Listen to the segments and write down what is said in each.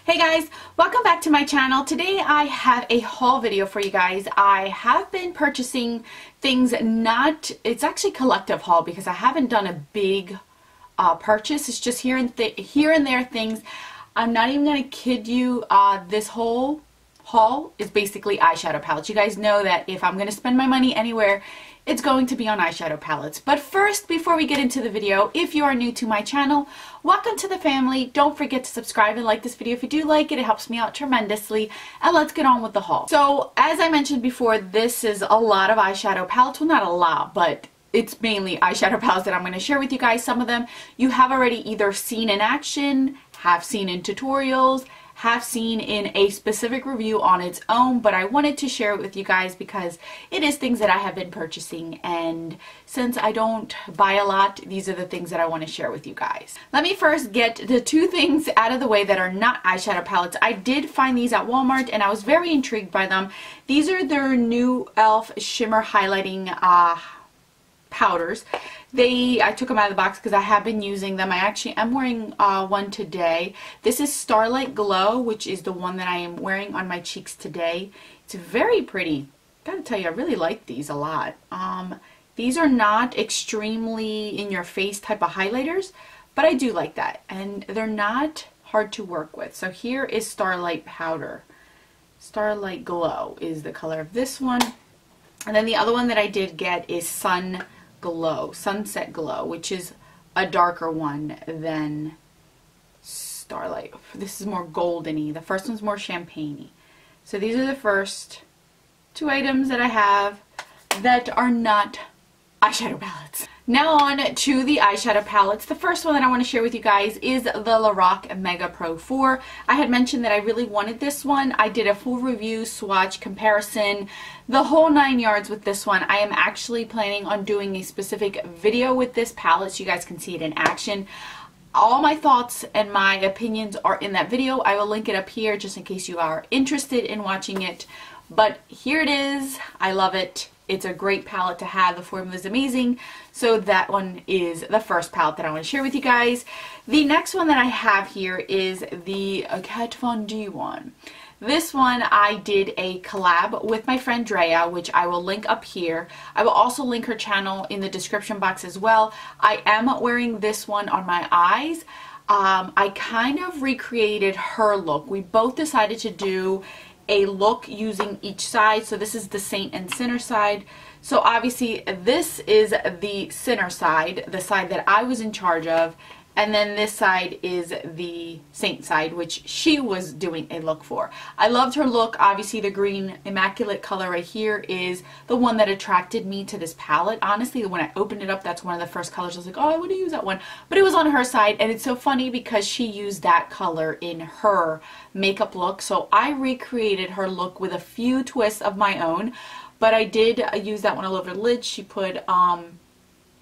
Hey guys, welcome back to my channel. Today I have a haul video for you guys. I have been purchasing things, it's actually collective haul because I haven't done a big purchase. It's just here and there things. I'm not even going to kid you, this whole haul is basically eyeshadow palettes. You guys know that if I'm going to spend my money anywhere, it's going to be on eyeshadow palettes. But first, before we get into the video, if you are new to my channel, welcome to the family. Don't forget to subscribe and like this video if you do like it. It helps me out tremendously. And let's get on with the haul. So, as I mentioned before, this is a lot of eyeshadow palettes. Well, not a lot, but it's mainly eyeshadow palettes that I'm going to share with you guys. Some of them you have already either seen in action, have seen in tutorials, have seen in a specific review on its own, but I wanted to share it with you guys because it is things that I have been purchasing, and since I don't buy a lot, these are the things that I want to share with you guys. Let me first get the two things out of the way that are not eyeshadow palettes. I did find these at Walmart and I was very intrigued by them. These are their new e.l.f. shimmer highlighting powders. I took them out of the box because I have been using them. I actually am wearing one today. This is Starlight Glow, which is the one that I am wearing on my cheeks today. It's very pretty. Gotta tell you, I really like these a lot. These are not extremely in your face type of highlighters, but I do like that, and they're not hard to work with. So here is Starlight Powder. Starlight Glow is the color of this one. And then the other one that I did get is Sunset Glow, which is a darker one than Starlight. This is more golden-y. The first one's more champagne-y. So these are the first two items that I have that are not eyeshadow palettes. Now on to the eyeshadow palettes. The first one that I want to share with you guys is the LORAC Mega Pro 4. I had mentioned that I really wanted this one. I did a full review, swatch, comparison, the whole 9 yards with this one. I am actually planning on doing a specific video with this palette so you guys can see it in action. All my thoughts and my opinions are in that video. I will link it up here just in case you are interested in watching it. But here it is. I love it. It's a great palette to have. The formula is amazing. So that one is the first palette that I want to share with you guys. The next one that I have here is the Kat Von D one. This one I did a collab with my friend Drea, which I will link up here. I will also link her channel in the description box as well. I am wearing this one on my eyes. I kind of recreated her look. We both decided to do a look using each side. So this is the Saint and Sinner side. So obviously this is the Sinner side, the side that I was in charge of, and then this side is the Saint side, which she was doing a look for. I loved her look. Obviously the green immaculate color right here is the one that attracted me to this palette. Honestly, when I opened it up, that's one of the first colors. I was like, oh, I want to use that one. But it was on her side, and it's so funny because she used that color in her makeup look. So I recreated her look with a few twists of my own, but I did use that one all over the lid. She put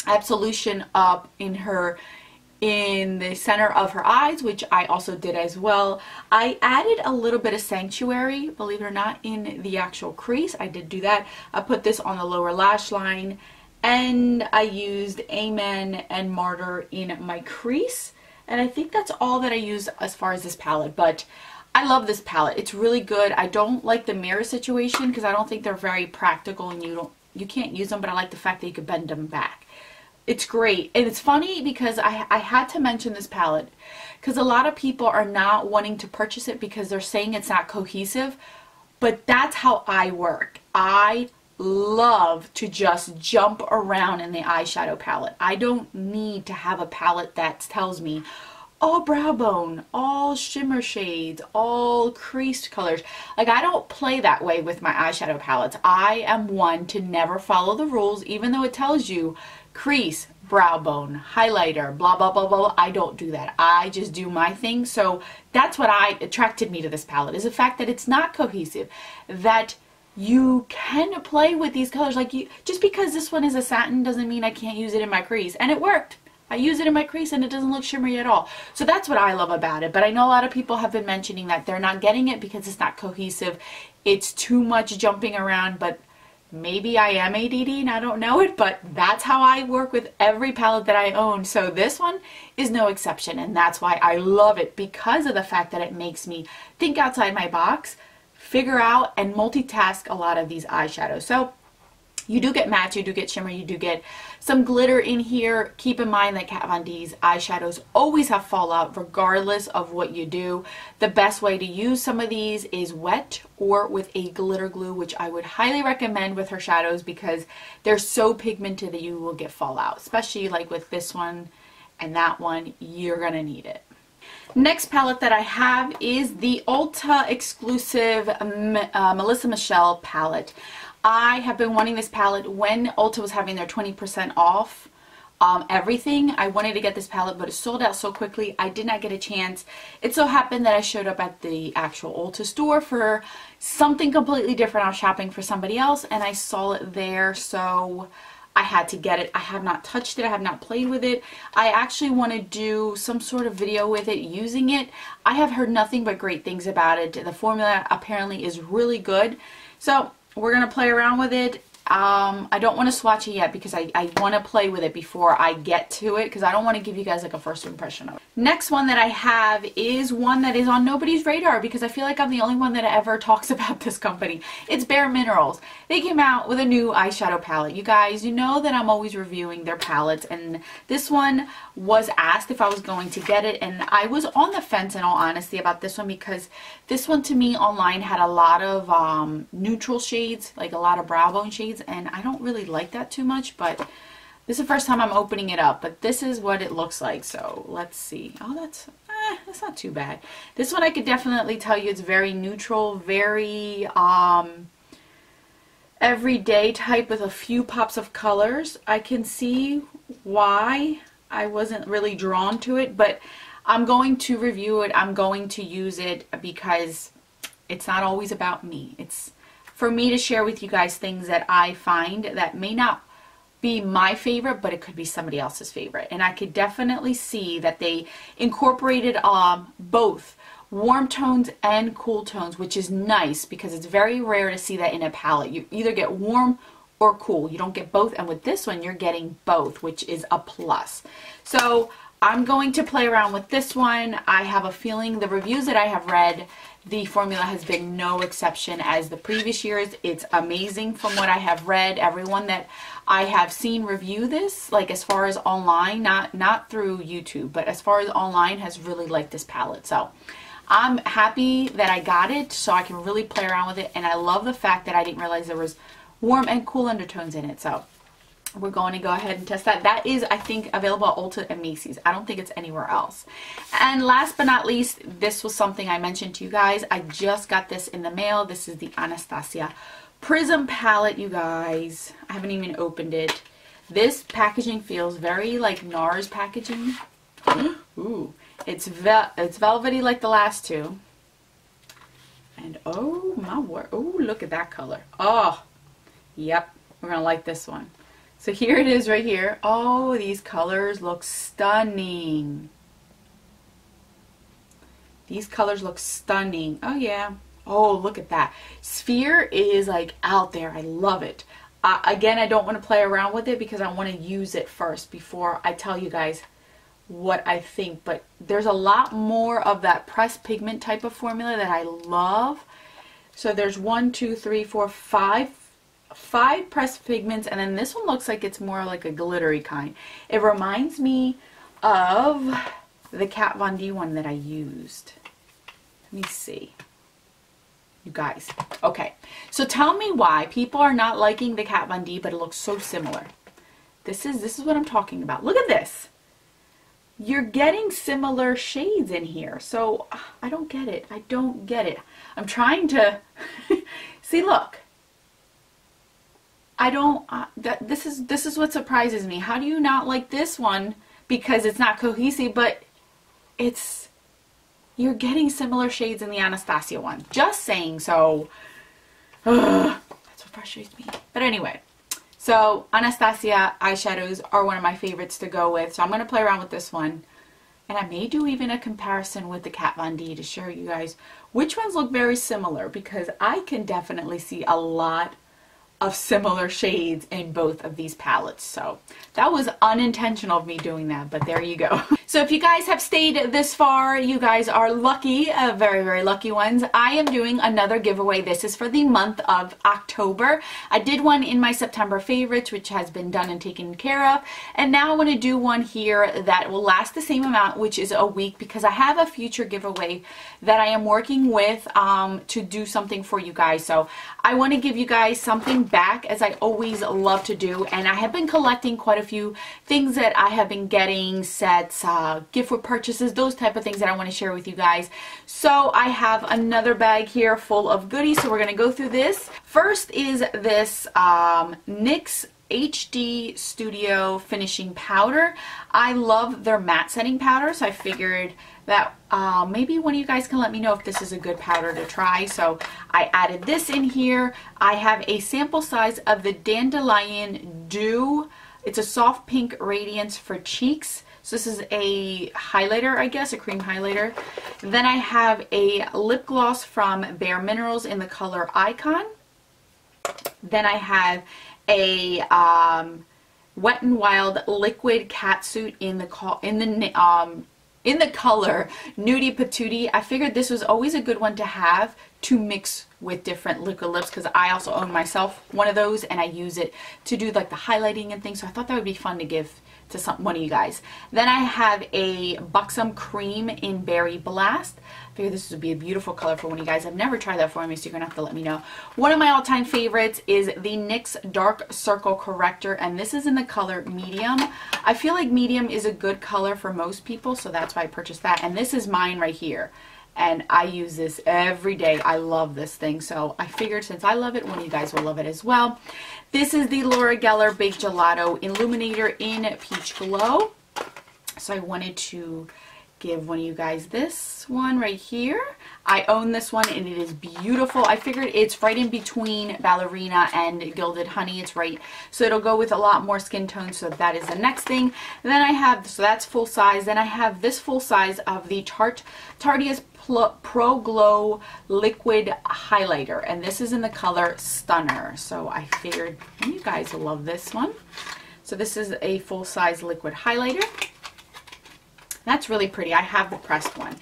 Absolution up in the center of her eyes, which I also did as well. I added a little bit of Sanctuary, believe it or not, in the actual crease. I did do that. I put this on the lower lash line, and I used Amen and Martyr in my crease. And I think that's all that I used as far as this palette, but I love this palette. It's really good. I don't like the mirror situation because I don't think they're very practical, and you can't use them, but I like the fact that you could bend them back. It's great. And it's funny because I had to mention this palette because a lot of people are not wanting to purchase it because they're saying it's not cohesive, but that's how I work. I love to just jump around in the eyeshadow palette. I don't need to have a palette that tells me all brow bone, all shimmer shades, all creased colors. Like, I don't play that way with my eyeshadow palettes. I am one to never follow the rules, even though it tells you crease, brow bone, highlighter, blah, blah, blah, blah. I don't do that. I just do my thing. So that's what attracted me to this palette, is the fact that it's not cohesive, that you can play with these colors. Like, just because this one is a satin doesn't mean I can't use it in my crease. And it worked. I use it in my crease and it doesn't look shimmery at all. So that's what I love about it. But I know a lot of people have been mentioning that they're not getting it because it's not cohesive. It's too much jumping around, but Maybe I am ADD and I don't know it, but that's how I work with every palette that I own. So this one is no exception, and that's why I love it, because of the fact that it makes me think outside my box, figure out and multitask a lot of these eyeshadows. So you do get matte, you do get shimmer, you do get some glitter in here. Keep in mind that Kat Von D's eyeshadows always have fallout regardless of what you do. The best way to use some of these is wet or with a glitter glue, which I would highly recommend with her shadows because they're so pigmented that you will get fallout, especially like with this one and that one. You're gonna need it. Next palette that I have is the Ulta exclusive Melissa Michelle palette. I have been wanting this palette when Ulta was having their 20% off everything. I wanted to get this palette, but it sold out so quickly I did not get a chance. It so happened that I showed up at the actual Ulta store for something completely different. I was shopping for somebody else and I saw it there, so I had to get it. I have not touched it. I have not played with it. I actually want to do some sort of video with it using it. I have heard nothing but great things about it. The formula apparently is really good. So we're going to play around with it. I don't want to swatch it yet because I want to play with it before I get to it, because I don't want to give you guys like a first impression of it. Next one that I have is one that is on nobody's radar because I feel like I'm the only one that ever talks about this company. It's BareMinerals. They came out with a new eyeshadow palette. You guys, you know that I'm always reviewing their palettes, and this one was asked if I was going to get it, and I was on the fence in all honesty about this one because this one to me online had a lot of neutral shades, like a lot of brow bone shades, and I don't really like that too much, but this is the first time I'm opening it up. But this is what it looks like, so let's see. Oh, that's not too bad. This one I could definitely tell you it's very neutral, very everyday type with a few pops of colors. I can see why I wasn't really drawn to it, but I'm going to review it. I'm going to use it because it's not always about me. It's for me to share with you guys things that I find that may not be my favorite, but it could be somebody else's favorite. And I could definitely see that they incorporated both warm tones and cool tones, which is nice because it's very rare to see that in a palette. You either get warm or cool. You don't get both, and with this one you're getting both, which is a plus. So I'm going to play around with this one. I have a feeling the reviews that I have read, the formula has been no exception as the previous years. It's amazing from what I have read. Everyone that I have seen review this, like as far as online, not through YouTube, but as far as online, has really liked this palette. So I'm happy that I got it so I can really play around with it, and I love the fact that I didn't realize there was warm and cool undertones in it. So we're going to go ahead and test that. That is, I think, available at Ulta and Macy's. I don't think it's anywhere else. And last but not least, this was something I mentioned to you guys. I just got this in the mail. This is the Anastasia Prism palette, you guys. I haven't even opened it. This packaging feels very like NARS packaging. Ooh, it's velvety like the last two. And oh my word, oh, look at that color. Oh, yep, we're gonna like this one. So here it is right here. Oh, these colors look stunning. These colors look stunning. Oh yeah. Oh, look at that. Sphere is like out there. I love it. Again, I don't want to play around with it because I want to use it first before I tell you guys what I think. But there's a lot more of that pressed pigment type of formula that I love. So there's 1, 2, 3, 4, 5 pressed pigments, and then this one looks like it's more like a glittery kind. It reminds me of the Kat Von D one that I used. Let me see. You guys. Okay. So tell me why people are not liking the Kat Von D, but it looks so similar. This is what I'm talking about. Look at this. You're getting similar shades in here. So I don't get it. I don't get it. I'm trying to see, look. I don't this is what surprises me. How do you not like this one because it's not cohesive, but you're getting similar shades in the Anastasia one. Just saying. So that's what frustrates me. But anyway, so Anastasia eyeshadows are one of my favorites to go with. So I'm going to play around with this one. And I may do even a comparison with the Kat Von D to show you guys which ones look very similar, because I can definitely see a lot of similar shades in both of these palettes. So that was unintentional of me doing that, but there you go. So if you guys have stayed this far, you guys are lucky, very, very lucky ones. I am doing another giveaway. This is for the month of October. I did one in my September favorites, which has been done and taken care of. And now I want to do one here that will last the same amount, which is a week, because I have a future giveaway that I am working with to do something for you guys. So I want to give you guys something back, as I always love to do. And I have been collecting quite a few things that I have been getting, sets, gift with purchases, those type of things that I want to share with you guys. So I have another bag here full of goodies, so we're going to go through this. First is this NYX HD Studio Finishing Powder. I love their matte setting powder, so I figured that maybe one of you guys can let me know if this is a good powder to try. So I added this in here. I have a sample size of the Dandelion Dew. It's a soft pink radiance for cheeks. So this is a highlighter, I guess, a cream highlighter. Then I have a lip gloss from BareMinerals in the color Icon. Then I have a Wet n Wild liquid catsuit in the color Nudie Patootie. I figured this was always a good one to have to mix with different liquid lips, because I also own myself one of those and I use it to do like the highlighting and things. So I thought that would be fun to give to one of you guys. Then I have a Buxom Cream in Berry Blast. I figured this would be a beautiful color for one of you guys. I've never tried that for me, so you're gonna have to let me know. One of my all-time favorites is the NYX Dark Circle Corrector, and this is in the color Medium. I feel like medium is a good color for most people, so that's why I purchased that. And this is mine right here, and I use this every day. I love this thing, so I figured since I love it, one of you guys will love it as well. This is the Laura Geller Baked Gelato Illuminator in Peach Glow. So I wanted to give one of you guys this one right here. I own this one and it is beautiful. I figured it's right in between Ballerina and Gilded Honey. It's right, so it'll go with a lot more skin tones, so that is the next thing. And then I have, so that's full size. Then I have this full size of the Tarte's Pro Glow Liquid Highlighter, and this is in the color Stunner. So I figured you guys will love this one. So this is a full-size liquid highlighter. That's really pretty. I have the pressed one.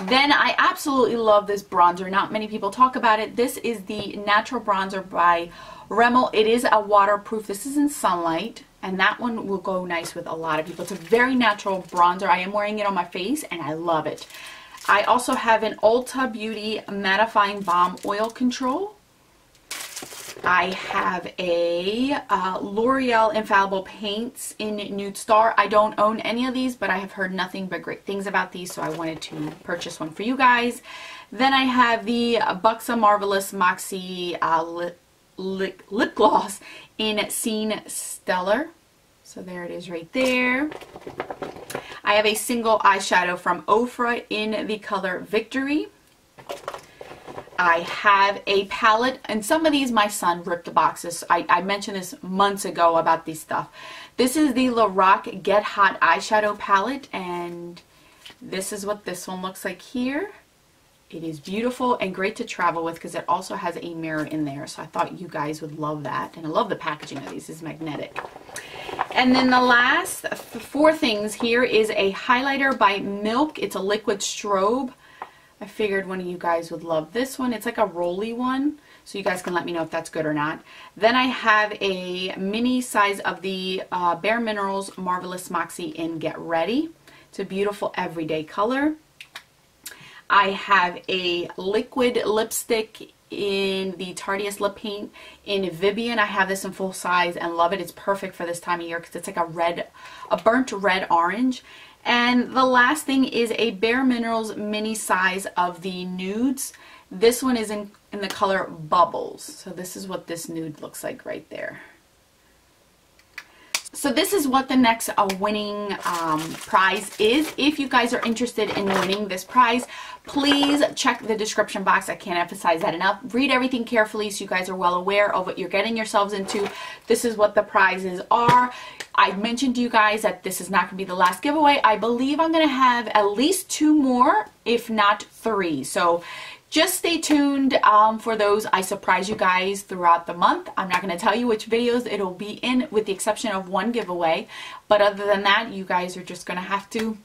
Then I absolutely love this bronzer. Not many people talk about it. This is the Natural Bronzer by Rimmel. It is a waterproof. This is in Sunlight, and that one will go nice with a lot of people. It's a very natural bronzer. I am wearing it on my face, and I love it. I also have an Ulta Beauty Mattifying Balm Oil Control. I have a L'Oreal Infallible Paints in Nude Star. I don't own any of these, but I have heard nothing but great things about these, so I wanted to purchase one for you guys. Then I have the Buxom Marvelous Moxie Lip Gloss in Scene Stellar. So there it is right there. I have a single eyeshadow from Ofra in the color Victory. I have a palette, and some of these my son ripped the boxes. I mentioned this months ago about these stuff. This is the LORAC Get Hot eyeshadow palette, and this is what this one looks like here. It is beautiful and great to travel with because it also has a mirror in there, so I thought you guys would love that. And I love the packaging of these. It's magnetic. And then the last four things here is a highlighter by Milk. It's a liquid strobe. I figured one of you guys would love this one. It's like a rolly one, so you guys can let me know if that's good or not. Then I have a mini size of the BareMinerals Marvelous Moxie in Get Ready. It's a beautiful everyday color. I have a liquid lipstick in the Tarte's Lip Paint in Vivian. I have this in full size and love it. It's perfect for this time of year because it's like a burnt red orange. And the last thing is a BareMinerals mini size of the nudes. This one is in the color Bubbles. So this is what this nude looks like right there. So this is what the next winning prize is. If you guys are interested in winning this prize, please check the description box. I can't emphasize that enough. Read everything carefully so you guys are well aware of what you're getting yourselves into. This is what the prizes are. I mentioned to you guys that this is not going to be the last giveaway. I believe I'm going to have at least 2 more, if not 3. So just stay tuned for those. I surprise you guys throughout the month. I'm not going to tell you which videos it'll be in, with the exception of one giveaway. But other than that, you guys are just going to have to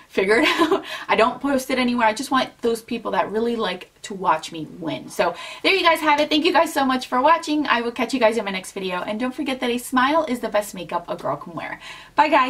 figure it out. I don't post it anywhere. I just want those people that really like to watch me win. So there you guys have it. Thank you guys so much for watching. I will catch you guys in my next video. And don't forget that a smile is the best makeup a girl can wear. Bye guys.